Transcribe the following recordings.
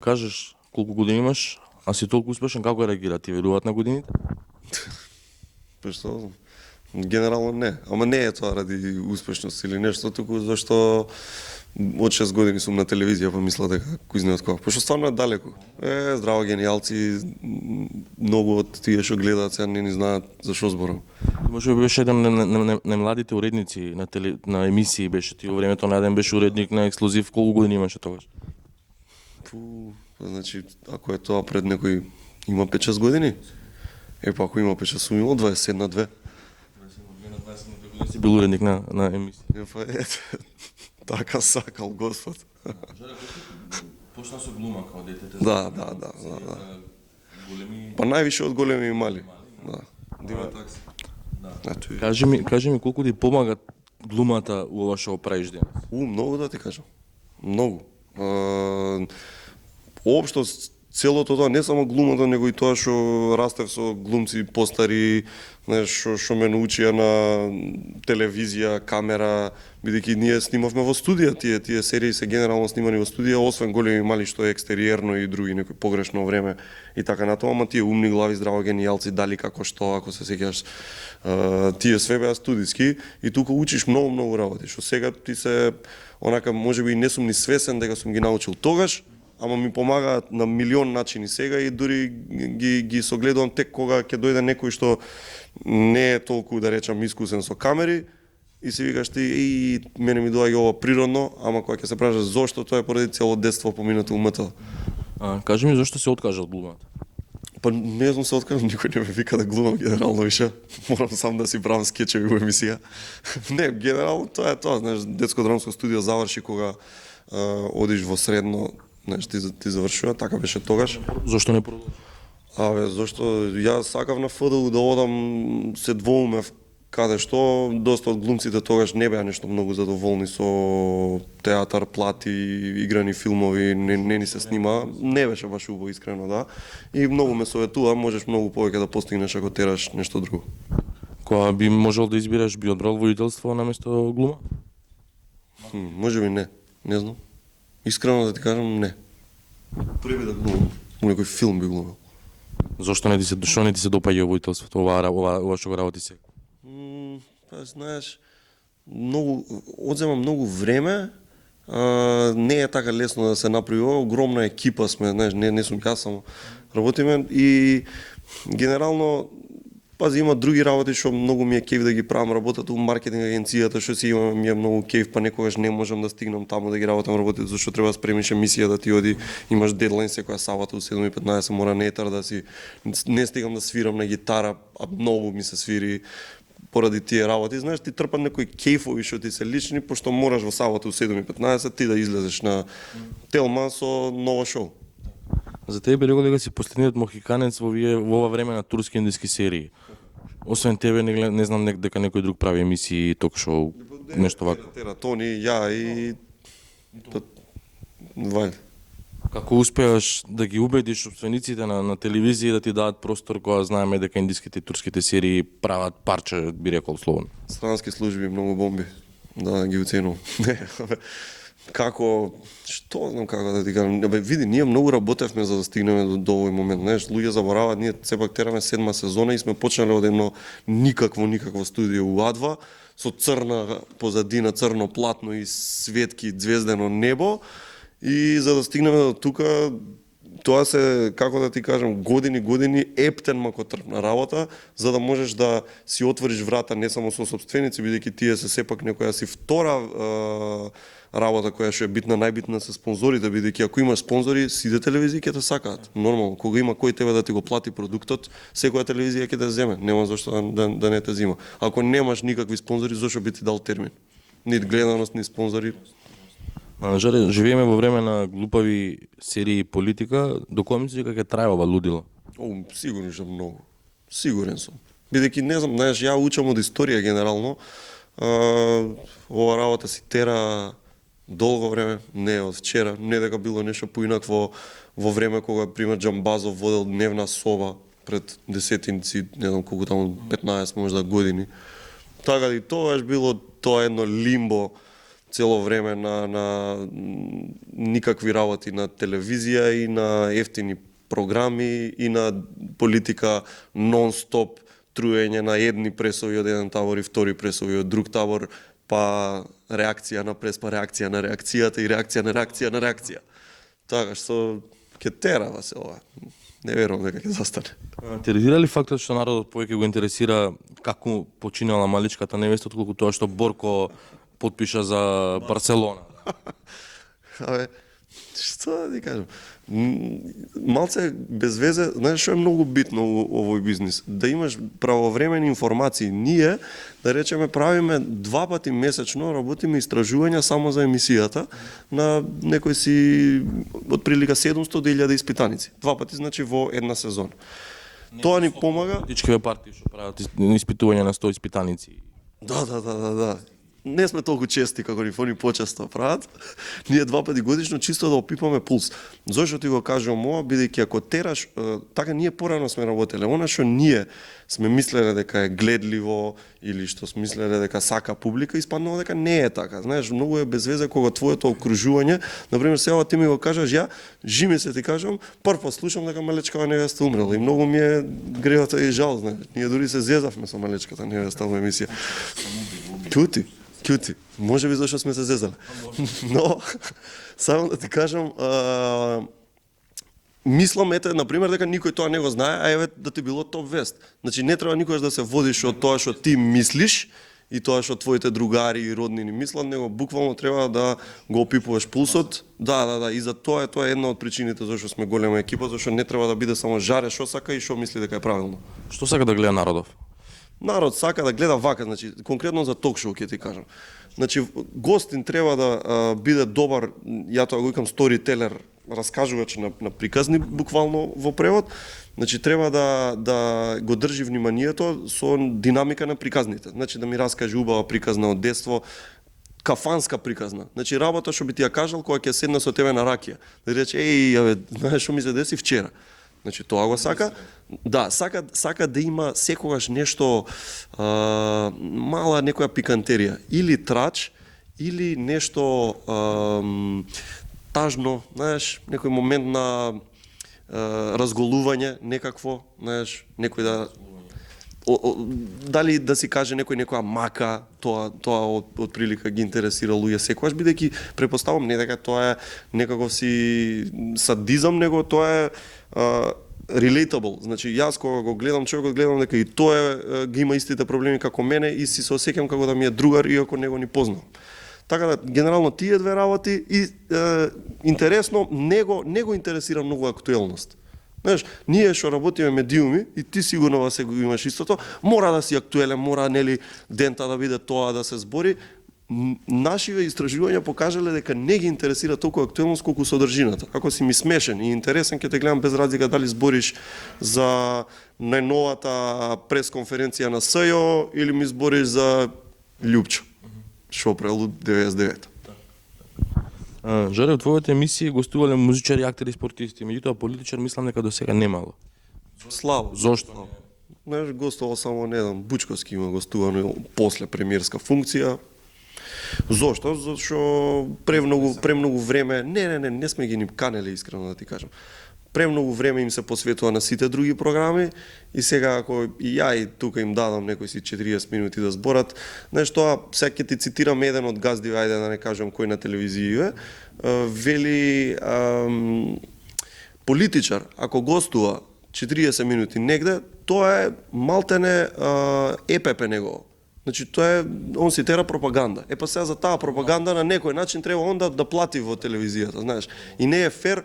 Кажеш колку години имаш, а си толку успешен, како реагира? Ти веруваат на годините? Па што? Генерално не. Ама не е тоа ради успешност или нешто, туку зашто од 6 години сум на телевизија, па мисла дека кој знае од кога. Пошто стварно е далеко. Здраво гениалци, многу од тие што гледаат сега не ни знаат за што зборам. Може би беше еден на младите уредници на емисии беше ти во времето на еден беше уредник на Ексклузив, колку години имаше тогаш? Значи, ако е тоа пред некој има 5-6 години, па ако има 5-6 сум имал 21 на 2. Си бил уредник на емисии. Па така сакал Господ. Почна со глума као детете. Да. Па највише од големи и мали. Да. Дима такси. Кажи ми колку ти помага глумата у ова што правиш денес? Многу да ти кажам. Многу. Општо целото тоа не само глумата, него и тоа што растев со глумци постари, знаеш, што ме научија на телевизија, камера, бидејќи ние снимавме во студија, тие серии се генерално снимани во студија, освен големи и мали што е екстериерно и други некои погрешно време и така натаму, ама тие умни глави, здраво гениалци, дали како што, ако се сеќаш, тие све беа студиски и тука учиш многу работи, што сега ти се онака можеби не сум ни свесен дека сум ги научил тогаш, ама ми помагаат на милион начини сега и дури ги согледувам тек кога ќе дојде некој што не е толку, да речам, искусен со камери и си викаш ти, и мене ми доаѓа ова природно, ама кога ќе се прашаш зошто, тоа е поради цело детство поминато умето. Кажи ми зошто се откажа од глумата? Па не знам се откажам, никој не ме вика да глумам генерално више. Морам сам да си правам скечеви во емисија. Не, генерално тоа е тоа, знаеш, детско драмско студио заврши кога одиш во средно, знаеш, ти завршува, така беше тогаш. Зошто не продолжи? Зошто јас сакав на ФДУ да одам, се двоумев каде што, доста од глумците тогаш не беа нешто многу задоволни со театар, плати, играни филмови, не ни се снима, не беше баш убаво искрено, да. И многу ме советува, можеш многу повеќе да постигнеш ако тераш нешто друго. Кога би можел да избираш, би одбрал водителство наместо глума? Можеби не знам. Искрено да ти кажам, не. Преби да глумам, у некој филм би глумал. Зошто не ти се допаѓа водителството, ова што го работи сега? Па знаеш, одзема многу време, не е така лесно да се направи ова, огромна екипа сме, знаеш, не сум јас само работиме и генерално пази има други работи што многу ми е кејф да ги правам, работата у маркетинг агенцијата што си имам, ми е многу кејф, па некогаш не можам да стигнам таму да ги работам работите зашто треба да спремиш емисија да ти оди, имаш дедлайн секоја сабота у 7:15 мора на етар да си, не стигам да свирам на гитара, а многу ми се свири поради тие работи, знаеш, ти трпат некои кејфови што ти се лични, пошто мораш во сабота у 7:15 ти да излезеш на Телма со ново шоу. За тебе рекол дека си последниот мохиканец во ова време на турски индиски серии. Освен тебе не знам дека некој друг прави емисии, ток-шоу, нешто вако. Тони, ја и вајде. Како успеаш да ги убедиш собствениците на телевизија да ти дадат простор кога знаеме дека индиските и турските серии прават парче, би рекол слободно? Странски служби, многу бомби. Да, ги оценувам. Како, што знам како да ти кажам, види, ние многу работевме за да стигнеме до овој момент, знаеш, луѓе забораваат, ние сепак тераме 7-ма сезона и сме почнале од едно никакво студио у А2 со црна позадина, црно платно и светки, звездено небо и за да стигнеме до тука, тоа се, како да ти кажам, години ептен макотрпна работа, за да можеш да си отвориш врата не само со собственици, бидејќи тие се сепак некоја си втора работа која што е битна, најбитна се спонзорите, бидејќи ако имаш спонзори, сите телевизии ќе те сакаат. Нормално, кога има кој тебе да ти го плати продуктот, секоја телевизија ќе те земе, нема зошто да не те зима. Ако немаш никакви спонзори, зошто би ти дал термин? Нит гледаност, ни спонзори. Жаре, живееме во време на глупави серии и политика, до која мислиш дека ќе трае ова лудило? Сигурно што многу. Сигурен сум. Бидејќи не знам, знаеш, ја учам од историја генерално. Ова работа си тера долго време, не од вчера, не дека било нешто поинакво во време кога пример Џамбазов водел дневна соба пред десетинци, не знам колку таму 15 можда години. Така и тоа било тоа едно лимбо цело време на никакви работи на телевизија и на ефтини програми и на политика нон-стоп труење на едни пресови од еден табор и втори пресови од друг табор, па реакција на прес, па реакција на реакцијата и реакција на реакција на реакција. Така што ќе терава се ова. Не верувам дека ќе застане. Те иритира ли фактот што народот повеќе го интересира како починала маличката невеста, отколку тоа што Борко потпиша за Барселона? Абе, што да ти кажам? Малце без везе, знаеш што е многу битно во овој бизнис? Да имаш правовремени информации. Ние, да речеме, правиме 2 пати месечно, работиме истражувања само за емисијата на некои си од прилика 700 до 1000 испитаници. 2 пати, значи, во една сезона. Тоа ни помага. Политичките партии што прават испитување на 100 испитаници. Да. Не сме толку чести како ни они почесто прават. Ние 2 пати годишно чисто да опипаме пулс. Зошто ти го кажувам ова, бидејќи ако тераш, така ние порано сме работеле. Она што ние сме мислеле дека е гледливо или што сме мислеле дека сака публика, испаднало дека не е така. Знаеш, многу е без везе кога твоето окружување, например, сега ти ми го кажеш, ја жими се ти кажам, прв пат слушам дека малечкава невеста умрела и многу ми е гревата и жал, знаеш. Ние дури се зезавме со малечката невеста во емисија. Кјути, може би зашто сме се зезале. Но, само да ти кажам, мислам, ете, например, дека никој тоа не го знае, а еве да ти било топ вест. Значи, не треба никогаш да се водиш од тоа што ти мислиш и тоа што твоите другари и роднини мислат, него буквално треба да го опипуваш пулсот. Да, и за тоа е една од причините зашто сме голема екипа, зашто не треба да биде само жаре што сака и што мисли дека е правилно. Што сака да гледа народов? Народ сака да гледа вака, значи, конкретно за ток-шоу ќе ти кажам. Значи, гостин треба да биде добар, ја тоа го викам сторителер, раскажувач на приказни, буквално во превод. Значи, треба да го држи вниманието со динамика на приказните. Значи, да ми раскаже убава приказна од детство, кафанска приказна. Значи, работа што би ти ја кажал кога ќе седна со тебе на ракија. Да рече, знаеш што ми се деси вчера. Значи, тоа го сака. Да, сака да има секогаш нешто, мала некоја пикантерија. Или трач, или нешто тажно, знаеш, некој момент на разголување, некакво, знаеш, некој да... дали да си каже некоја мака, тоа од прилика ги интересира луѓе секогаш, бидејќи препоставам не дека тоа е некаков си садизам, него тоа е relatable. Значи, јас кога го гледам човекот, гледам дека и тој ги има истите проблеми како мене и си се осеќам како да ми е другар иако него ни познавам. Така да, генерално тие две работи и интересно, него интересира многу актуелност. Знаеш, ние што работиме медиуми и ти сигурно вас го имаш истото, мора да си актуелен, мора нели дента да биде тоа да се збори. Нашиве истражувања покажале дека не ги интересира толку актуелност колку содржината. Ако си ми смешен и интересен, ќе те гледам без разлика дали збориш за најновата пресконференција на СЈО или ми збориш за Љупчо, што правил 99. Жаре, во твоите емисии гостувале музичари, актери, спортисти, меѓутоа политичар мислам дека до сега немало. Слабо. Зошто? Знаеш, гостувал само неден Бучковски има гостувано после премиерска функција. Зошто? Зашто премногу време, не сме ги ни канели, искрено да ти кажам. Премногу време им се посветува на сите други програми и сега ако и ја и тука им дадам некои си 40 минути да зборат, знаеш тоа, сега ќе ти цитирам еден од газдиве, ајде да не кажам кој на телевизија, вели политичар ако гостува 40 минути негде, тоа е малтене ЕПП негово. Значи тоа е, он си тера пропаганда. Па сега за таа пропаганда на некој начин треба он да плати во телевизијата, знаеш. И не е фер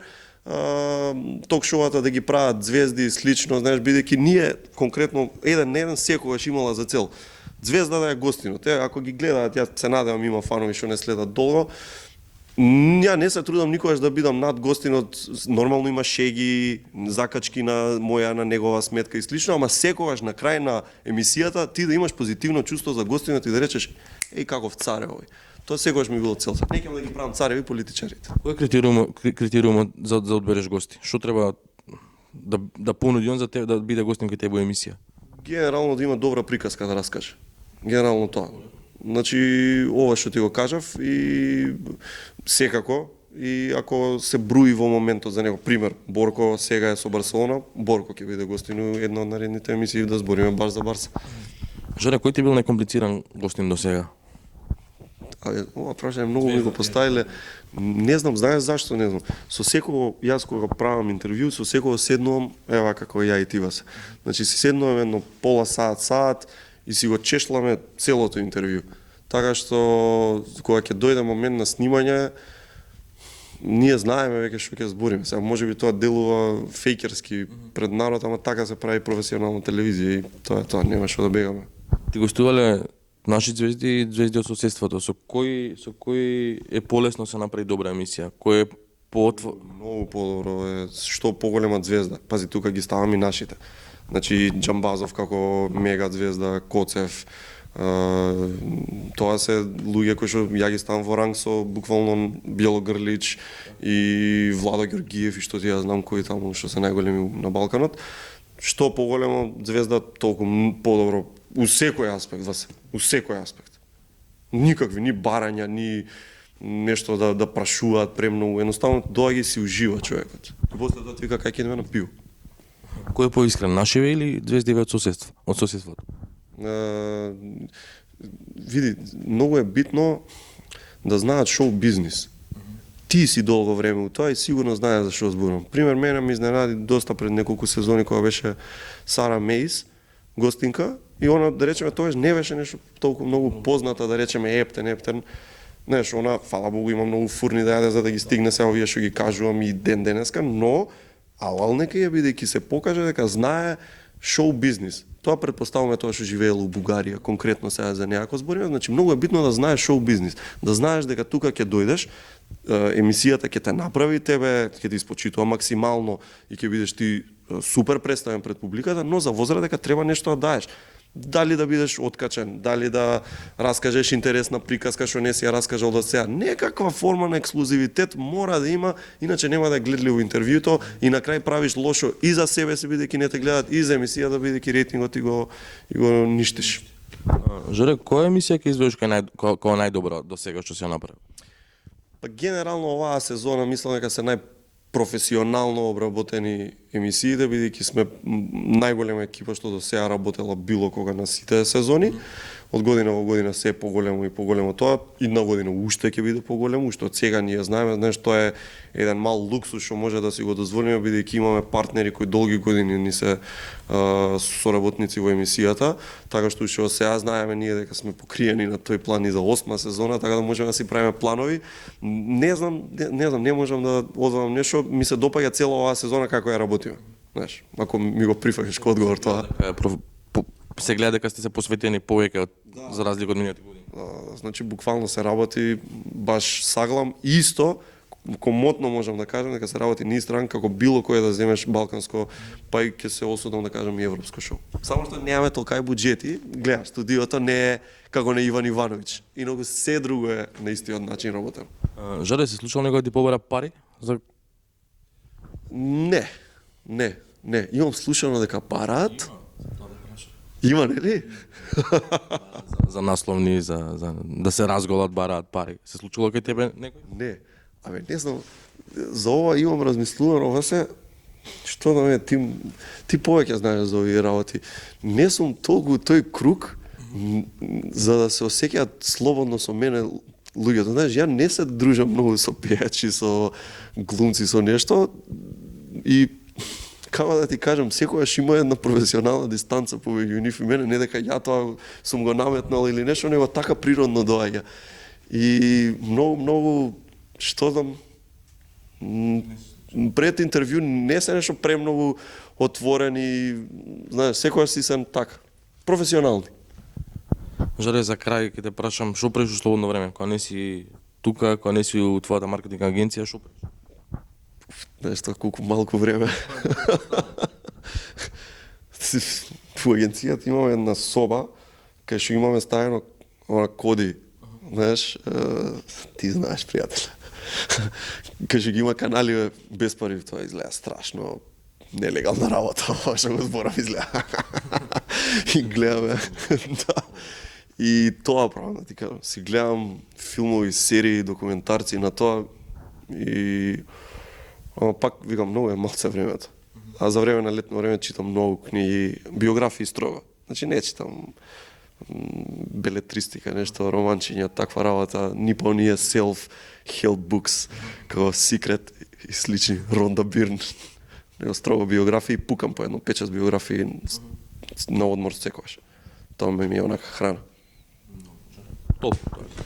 ток-шоуата да ги прават звезди и слично, знаеш, бидејќи ние конкретно еден секогаш имала за цел звезда да е гостинот. Ако ги гледаат, јас се надевам има фанови што не следат долго. Ја не се трудам никогаш да бидам над гостинот, нормално има шеги, закачки на моја, на негова сметка и слично, ама секогаш на крај на емисијата ти да имаш позитивно чувство за гостинот и да речеш, каков цар е овој. Тоа секогаш ми било целта. Не ќе да ги правам цареви политичарите. Кој е критериумот за одбереш гости? Што треба да понуди он за тебе да биде гостин кај тебе во емисија? Генерално да има добра приказка да раскаже. Генерално тоа. Значи, ова што ти го кажав и секако, и ако се брои во моментот за него, пример, Борко сега е со Барселона, Борко ќе биде гостин у една од наредните емисии да збориме баш за Барса. Жоре, кој ти бил најкомплициран гостин до сега? Ова прашање многу ми го поставиле. Не знам, знаеш зашто не знам. Со секој јас кога правам интервју, со секој седнувам, ева како ја и ти Васе. Значи си седнуваме едно пола саат и си го чешламе целото интервју. Така што кога ќе дојде момент на снимање, ние знаеме веќе што ќе збориме. Сега можеби тоа делува фејкерски пред народ, ама така се прави професионална телевизија и тоа нема што да бегаме. Ти гостувале наши звезди и звезди од соседството. Со кој е полесно се направи добра емисија? Кој е Многу подобро е што поголема звезда. Пази, тука ги ставам и нашите. Значи Џамбазов како мега звезда, Коцев, тоа се луѓе кои што ја ги ставам во ранг со буквално Бјело Грлич и Владо Ѓоргиев и што ти ја знам кои таму што се најголеми на Балканот. Што поголема звезда, толку подобро у секој аспект, у секој аспект. Никакви ни барања, ни нешто да прашуваат премногу, едноставно доаѓа и си ужива човекот. И после тоа ти вика кај ќе идеме на пиво. Кој е поискрен, нашиве или звездиве од соседството? Види, многу е битно да знаат шоу бизнис. Ти си долго време у тоа и сигурно знаеш за што зборувам. Пример, мене ме изненади доста пред неколку сезони кога беше Сара Мейс, гостинка, и она, да речеме, тоа не беше нешто толку многу позната, да речеме, ептен. Знаеш, она, фала Богу, има многу фурни да јаде за да ги стигне се овие што ги кажувам и денеска, но алал нека ја бидејќи се покаже дека знае шоу бизнис. Тоа претпоставуваме тоа што живеело у Бугарија, конкретно сега за неа ако збориме, значи многу е битно да знаеш шоу бизнис, да знаеш дека тука ќе дојдеш, емисијата ќе те направи тебе, ќе ти испочитува максимално и ќе бидеш ти супер представен пред публиката, но за возраст дека треба нешто да даеш. Дали да бидеш откачен, дали да раскажеш интересна приказка што не си ја раскажал до сега. Некаква форма на ексклузивитет мора да има, иначе нема да е гледливо интервјуто и на крај правиш лошо и за себе си бидејќи не те гледат и за емисијата бидејќи рейтингот и го ништиш. Жоре, која емисија ќе изведеш која најдобра до сега што си ја направил? Па генерално оваа сезона мислам дека се професионално обработени емисиите, бидејќи сме најголема екипа што до сега работела било кога на сите сезони. Од година во година се е поголемо и поголемо тоа, идна година уште ќе биде поголемо, уште од сега ние знаеме, знаеш, тоа е еден мал луксус што може да си го дозволиме бидејќи имаме партнери кои долги години ни се соработници во емисијата, така што уште од сега знаеме ние дека сме покриени на тој план и за 8-ма сезона, така да можеме да си правиме планови. Не знам, не можам да одвам нешто, ми се допаѓа цела оваа сезона како ја работиме. Знаеш, ако ми го прифакаш кој одговор тоа. Се гледа дека сте се посветени повеќе за разлика од минатите години. Значи буквално се работи баш саглам исто, комотно можам да кажам дека се работи низ стран како било кое да земеш балканско, па и ќе се осудам да кажам и европско шоу. Само што немаме толкај буџети, гледаш, студиото не е како на Иван Ивановиќ. Инаку се друго е на истиот начин работено. Жоре, се случило некој да ти побара пари за Не. Имам слушано дека бараат. Има, нели? за насловни, за да се разголат, бараат пари. Се случило кај тебе некој? Не. Не знам, за ова имам размислувано, ова се, што да ме, ти повеќе знаеш за овие работи. Не сум толку тој круг, за да се осеќаат слободно со мене луѓето. Знаеш, ја не се дружам многу со пејачи, со глумци, со нешто, и како да ти кажам, секогаш има една професионална дистанца помеѓу нив и мене, не дека ја тоа сум го наметнал или нешто, него така природно доаѓа. И многу, што дам, пред интервју не се нешто премногу отворени, знаеш, секогаш си се така, професионални. Жоре, за крај ќе те прашам, што правиш во слободно време? Кога не си тука, кога не си у твојата маркетинг агенција, што правиш? Знаеш тоа колку малку време. Во агенцијата имаме една соба, кај што имаме ставено коди. Знаеш, ти знаеш, пријател. Кај што ги има канали без пари, тоа изгледа страшно нелегална работа, ова што го зборам изгледа. И гледаме, да. И тоа правам, ти кажам, си гледам филмови, серии, документарци на тоа и ама пак викам многу е малце времето. А за време на летно време читам многу книги, биографии строго. Значи не читам белетристика, нешто, романчиња, таква работа, ни по оние self-help books, како Secret и слични, Ронда Бирн. Него строго биографии, пукам по едно 5-6 биографии на одмор секогаш. Тоа ми е онака храна. Толку тоа.